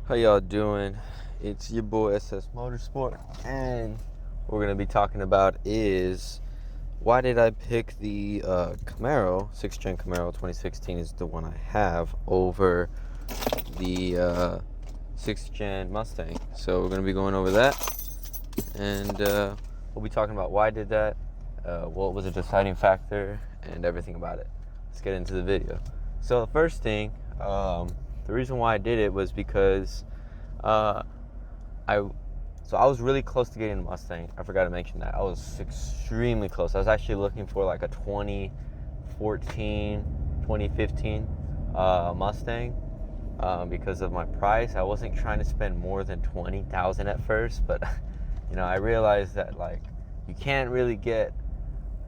How y'all doing? It's your boy SS Motorsport, and what we're gonna be talking about is why did I pick the Camaro 6th gen Camaro 2016 is the one I have over the 6th gen Mustang. So we're gonna be going over that, and we'll be talking about why did that, what was a deciding factor, and everything about it. Let's get into the video. So the first thing, the reason why I did it was because I was really close to getting a Mustang. I forgot to mention that. I was extremely close. I was actually looking for like a 2014, 2015 Mustang because of my price. I wasn't trying to spend more than $20,000 at first, but I realized that like you can't really get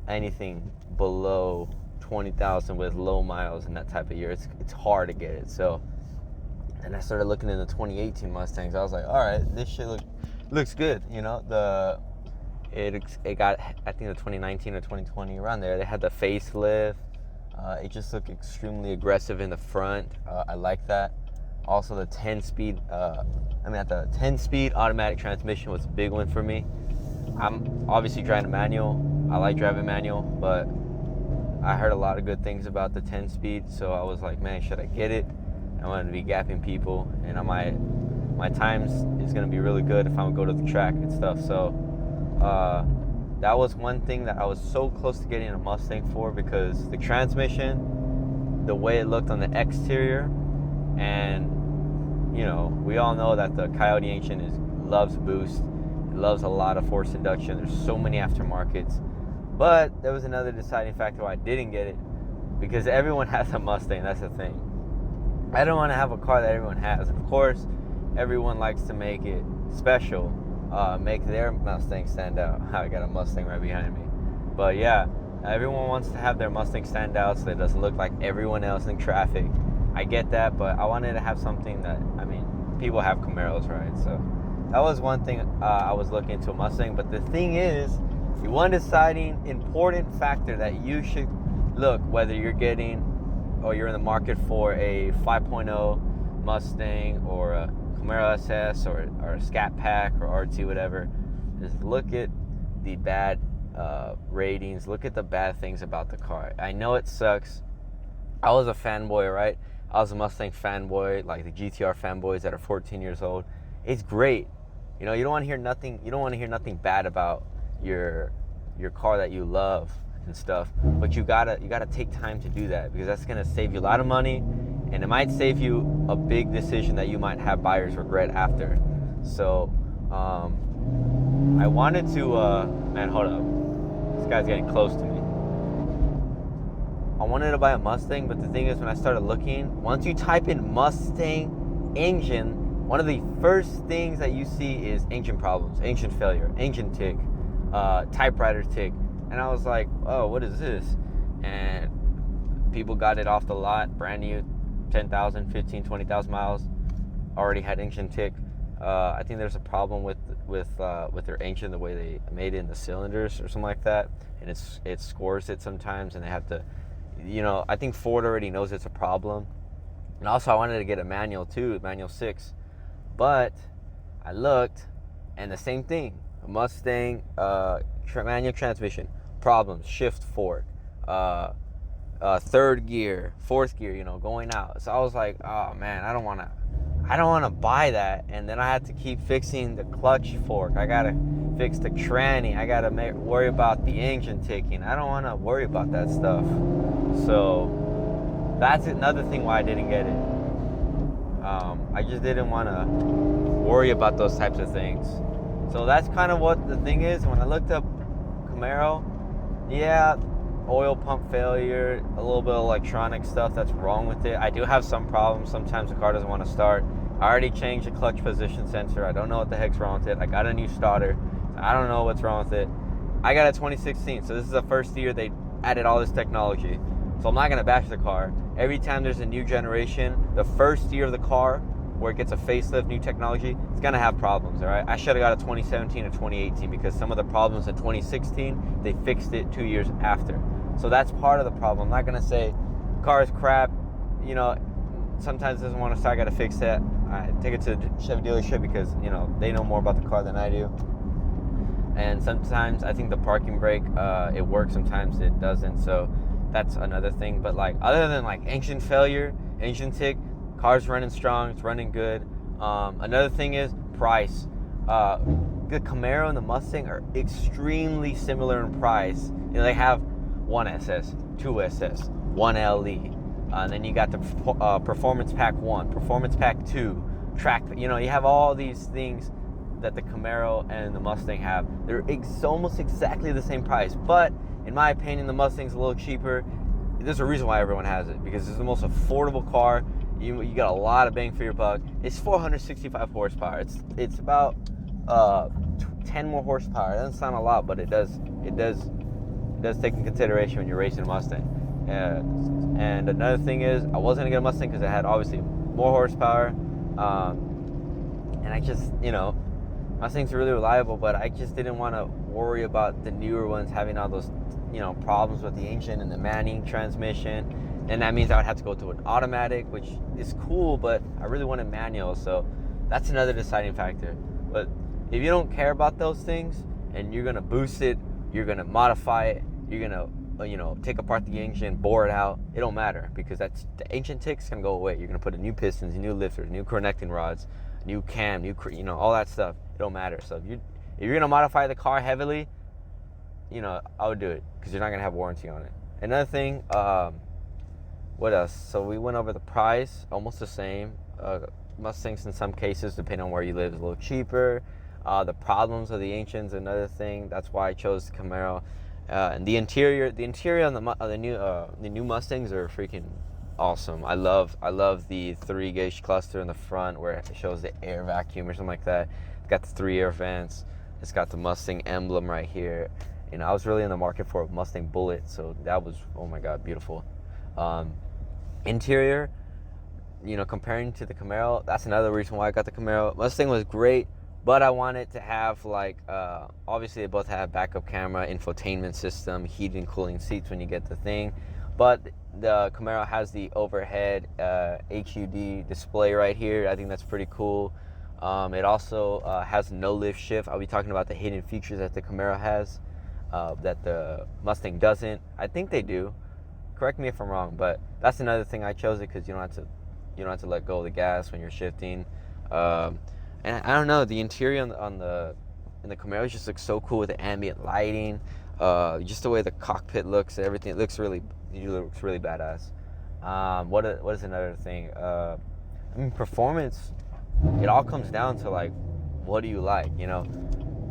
anything below 20,000 with low miles in that type of year. It's hard to get it. So, and I started looking in the 2018 Mustangs. I was like, all right, this shit looks good. It got, I think, the 2019 or 2020 around there. They had the facelift. It just looked extremely aggressive in the front. I like that. Also, the 10-speed. The 10-speed automatic transmission was a big one for me. I'm obviously driving a manual. I like driving manual, but I heard a lot of good things about the 10-speed, so I was like, man, should I get it? I wanted to be gapping people, and my times is gonna be really good if I'm gonna go to the track and stuff. So that was one thing that I was so close to getting a Mustang for, because the transmission, the way it looked on the exterior, and we all know that the Coyote engine loves boost, it loves a lot of forced induction. There's so many aftermarkets. But there was another deciding factor why I didn't get it, because everyone has a Mustang. That's the thing. I don't want to have a car that everyone has. Of course, everyone likes to make it special, make their Mustang stand out. I got a Mustang right behind me. But yeah, everyone wants to have their Mustang stand out so it doesn't look like everyone else in traffic. I get that, but I wanted to have something that, people have Camaros, right? So that was one thing I was looking into a Mustang. But the thing is, the one deciding important factor that you should look, whether you're getting or you're in the market for a 5.0 Mustang or a Camaro SS or a Scat Pack or RT, whatever, is look at the bad ratings, look at the bad things about the car. I know it sucks. I was a fanboy, right? I was a Mustang fanboy, like the GTR fanboys that are 14 years old. It's great. You don't want to hear nothing. You don't want to hear nothing bad about your car that you love and stuff, but you gotta take time to do that, because that's gonna save you a lot of money, and it might save you a big decision that you might have buyer's regret after. So I wanted to man, hold up, this guy's getting close to me. I wanted to buy a Mustang, but the thing is, when I started looking, once you type in Mustang engine, one of the first things that you see is engine problems, engine failure, engine tick, typewriter tick. And I was like, oh, what is this? And people got it off the lot, brand new, 10,000, 15, 20,000 miles, already had engine tick. I think there's a problem with their engine, the way they made it in the cylinders or something like that, and it scores it sometimes, and they have to, I think Ford already knows it's a problem. And also, I wanted to get a manual too, manual 6, but I looked, and the same thing, a Mustang manual transmission, problems, shift fork, third gear, fourth gear, going out. So I was like, oh man, I don't want to buy that. And then I had to keep fixing the clutch fork. I gotta fix the tranny. I gotta worry about the engine ticking. I don't want to worry about that stuff. So that's another thing why I didn't get it. I just didn't want to worry about those types of things. So that's kind of what the thing is. When I looked up Camaro, yeah, oil pump failure, a little bit of electronic stuff that's wrong with it. I do have some problems. Sometimes the car doesn't want to start. I already changed the clutch position sensor. I don't know what the heck's wrong with it. I got a new starter. I don't know what's wrong with it. I got a 2016, so this is the first year they added all this technology. So I'm not going to bash the car. Every time there's a new generation, the first year of the car, where it gets a facelift, new technology, it's gonna have problems, all right? I should have got a 2017 or 2018, because some of the problems in 2016, they fixed it 2 years after. So that's part of the problem. I'm not gonna say car is crap, sometimes it doesn't want to start, I gotta fix that. I take it to the Chevy dealership because, you know, they know more about the car than I do. And sometimes I think the parking brake, it works, sometimes it doesn't. So that's another thing. But like, other than like engine failure, engine tick, car's running strong, it's running good. Another thing is price. The Camaro and the Mustang are extremely similar in price. You know, they have one SS, two SS, one LE. And then you got the Performance Pack 1, Performance Pack 2, Track. You know, you have all these things that the Camaro and the Mustang have. They're almost exactly the same price, but in my opinion, the Mustang's a little cheaper. There's a reason why everyone has it, because it's the most affordable car. You got a lot of bang for your buck. It's 465 horsepower. It's about 10 more horsepower. It doesn't sound a lot, but it does take in consideration when you're racing a Mustang. And another thing is, I wasn't gonna get a Mustang because it had obviously more horsepower, and I just, you know, Mustangs are really reliable, but I just didn't want to worry about the newer ones having all those, you know, problems with the engine and the manual transmission. And that means I would have to go to an automatic, which is cool, but I really wanted manual. So that's another deciding factor. But if you don't care about those things and you're going to boost it, you're going to modify it, you're going to, you know, take apart the engine, bore it out, it don't matter, because that's, the engine tick's going to go away. You're going to put in new pistons, new lifters, new connecting rods, new cam, you know, all that stuff. It don't matter. So if you're going to modify the car heavily, you know, I would do it, because you're not going to have warranty on it. Another thing, what else? So we went over the price, almost the same. Mustangs in some cases, depending on where you live, is a little cheaper. The problems of the engine's another thing. That's why I chose the Camaro. And the interior on the new Mustangs are freaking awesome. I love the 3-gauge cluster in the front where it shows the air vacuum or something like that. It's got the 3 air vents. It's got the Mustang emblem right here. You know, I was really in the market for a Mustang Bullet, so that was, oh my God, beautiful. Interior, you know, comparing to the Camaro, that's another reason why I got the Camaro. Mustang was great, but I wanted to have, like, obviously they both have backup camera, infotainment system, heated and cooling seats when you get the thing. But the Camaro has the overhead HUD display right here. I think that's pretty cool. It also has no lift shift. I'll be talking about the hidden features that the Camaro has that the Mustang doesn't. I think they do. Correct me if I'm wrong, but that's another thing I chose it, because you don't have to let go of the gas when you're shifting. And I don't know, the interior in the Camaro just looks so cool with the ambient lighting, just the way the cockpit looks, everything. It looks really badass. What is another thing? I mean, performance. It all comes down to, like, what do you like? You know,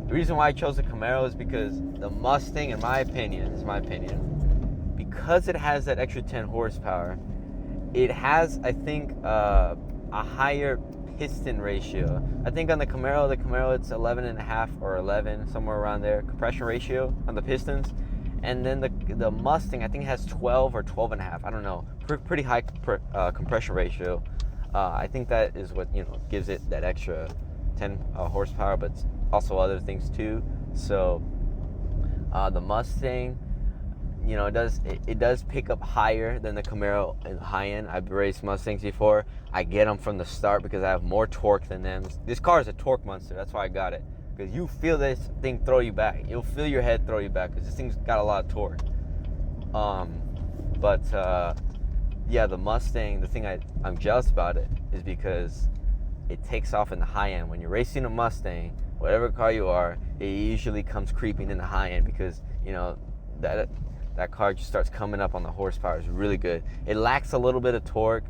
the reason why I chose the Camaro is because the Mustang, in my opinion, because it has that extra 10 horsepower, it has, I think, a higher piston ratio. I think on the Camaro it's 11.5 or 11, somewhere around there, compression ratio on the pistons. And then the Mustang, I think, has 12 or 12.5. I don't know, pretty high compression ratio. I think that is what, you know, gives it that extra 10 horsepower, but also other things too. So the Mustang, you know, it does pick up higher than the Camaro in the high end. I've raced Mustangs before. I get them from the start because I have more torque than them. This car is a torque monster. That's why I got it, because you feel this thing throw you back. You'll feel your head throw you back because this thing's got a lot of torque. Yeah, the Mustang, the thing I'm jealous about it is because it takes off in the high end. When you're racing a Mustang, whatever car you are, it usually comes creeping in the high end, because, you know, that car just starts coming up on the horsepower. It's really good. It lacks a little bit of torque,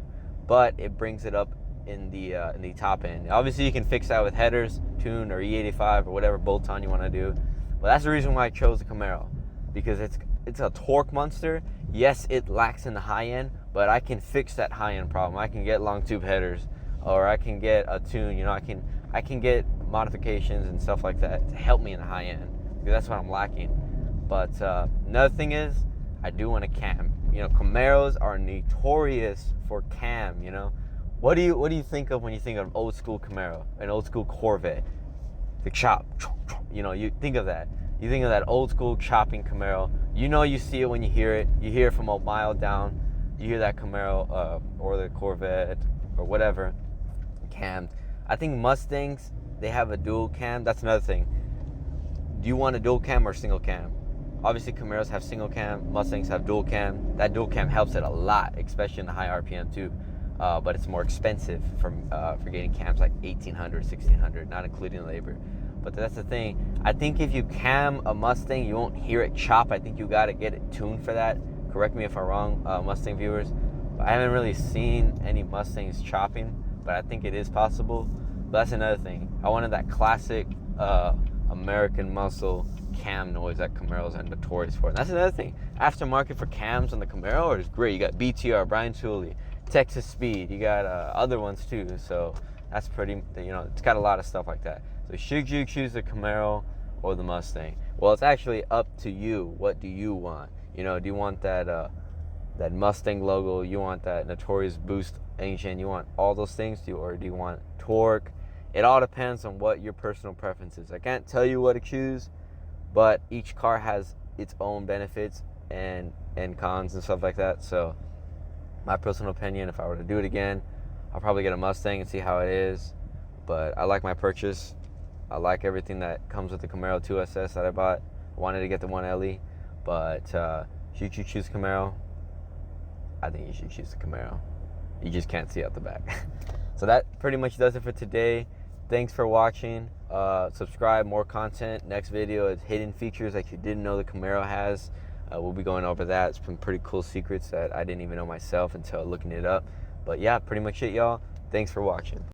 but it brings it up in the top end. Obviously, you can fix that with headers, tune, or E85, or whatever bolt-on you want to do. But that's the reason why I chose the Camaro, because it's a torque monster. Yes, it lacks in the high end, but I can fix that high end problem. I can get long tube headers, or I can get a tune. You know, I can get modifications and stuff like that to help me in the high end, because that's what I'm lacking. But another thing is, I do want a cam. You know, Camaros are notorious for cam. You know, what do you think of when you think of an old school Camaro, an old school Corvette, the chop? You know, you think of that. You think of that old school chopping Camaro. You know, you see it when you hear it. You hear it from a mile down. You hear that Camaro or the Corvette or whatever cammed. I think Mustangs, they have a dual cam. That's another thing. Do you want a dual cam or single cam? Obviously, Camaros have single cam. Mustangs have dual cam. That dual cam helps it a lot, especially in the high RPM too. But it's more expensive for getting cams like 1,800, 1,600, not including labor. But that's the thing. I think if you cam a Mustang, you won't hear it chop. I think you got to get it tuned for that. Correct me if I'm wrong, Mustang viewers. But I haven't really seen any Mustangs chopping, but I think it is possible. But that's another thing. I wanted that classic American muscle cam noise that Camaros are notorious for. And that's another thing. Aftermarket for cams on the Camaro is great. You got BTR, Brian Tooley, Texas Speed. You got other ones too. So that's pretty, it's got a lot of stuff like that. So should you choose the Camaro or the Mustang? Well, it's actually up to you. What do you want? Do you want that that Mustang logo? You want that notorious boost engine? You want all those things? Or do you want torque? It all depends on what your personal preference is. I can't tell you what to choose, but each car has its own benefits and cons and stuff like that. So my personal opinion, if I were to do it again, I'll probably get a Mustang and see how it is. But I like my purchase. I like everything that comes with the Camaro 2SS that I bought. I wanted to get the 1LE, but should you choose Camaro? I think you should choose the Camaro. You just can't see out the back. So that pretty much does it for today. Thanks for watching. Subscribe, more content. Next video is hidden features that you didn't know the Camaro has. We'll be going over that. It's some pretty cool secrets that I didn't even know myself until looking it up. But yeah, pretty much it, y'all. Thanks for watching.